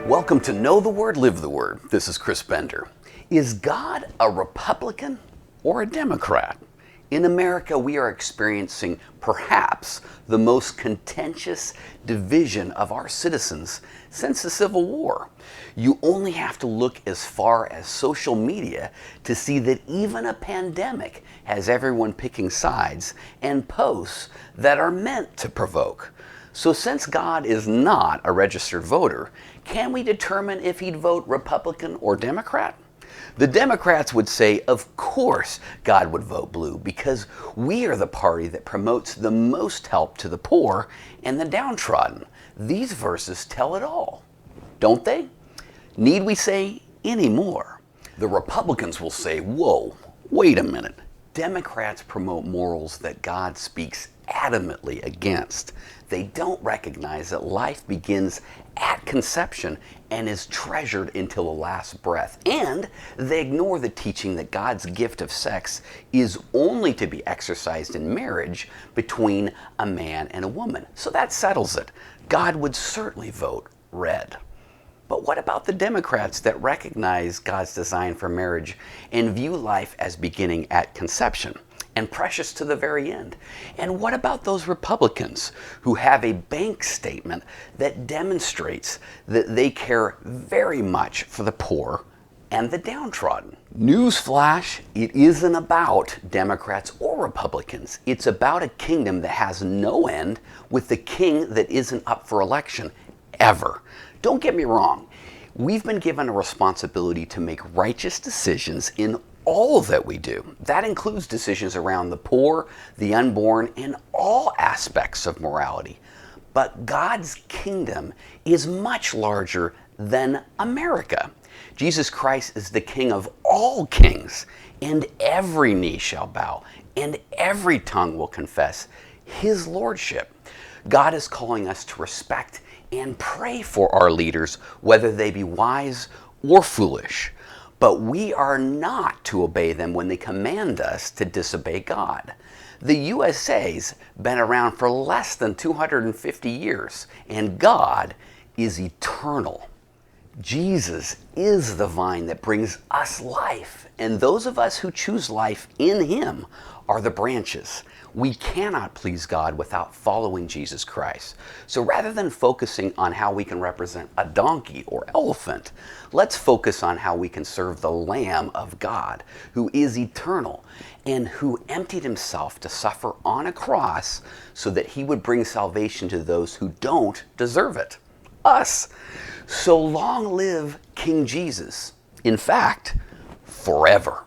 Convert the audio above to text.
Welcome to Know the Word, Live the Word. This is Chris Bender. Is God a Republican or a Democrat? In America, we are experiencing perhaps the most contentious division of our citizens since the Civil War. You only have to look as far as social media to see that even a pandemic has everyone picking sides and posts that are meant to provoke. So since God is not a registered voter, can we determine if he'd vote Republican or Democrat? The Democrats would say, of course God would vote blue because we are the party that promotes the most help to the poor and the downtrodden. These verses tell it all, don't they? Need we say any more? The Republicans will say, whoa, wait a minute. Democrats promote morals that God speaks adamantly against. They don't recognize that life begins at conception and is treasured until the last breath. And they ignore the teaching that God's gift of sex is only to be exercised in marriage between a man and a woman. So that settles it. God would certainly vote red. But what about the Democrats that recognize God's design for marriage and view life as beginning at conception and precious to the very end? And what about those Republicans who have a bank statement that demonstrates that they care very much for the poor and the downtrodden? Newsflash, it isn't about Democrats or Republicans. It's about a kingdom that has no end with the king that isn't up for election ever. Don't get me wrong. We've been given a responsibility to make righteous decisions in all that we do. That includes decisions around the poor, the unborn, and all aspects of morality. But God's kingdom is much larger than America. Jesus Christ is the King of all kings, and every knee shall bow, and every tongue will confess his lordship. God is calling us to respect and pray for our leaders, whether they be wise or foolish. But we are not to obey them when they command us to disobey God. The USA's been around for less than 250 years, and God is eternal. Jesus is the vine that brings us life, and those of us who choose life in him are the branches. We cannot please God without following Jesus Christ. So rather than focusing on how we can represent a donkey or elephant, let's focus on how we can serve the Lamb of God, who is eternal and who emptied himself to suffer on a cross so that he would bring salvation to those who don't deserve it, us. So long live King Jesus. In fact, forever.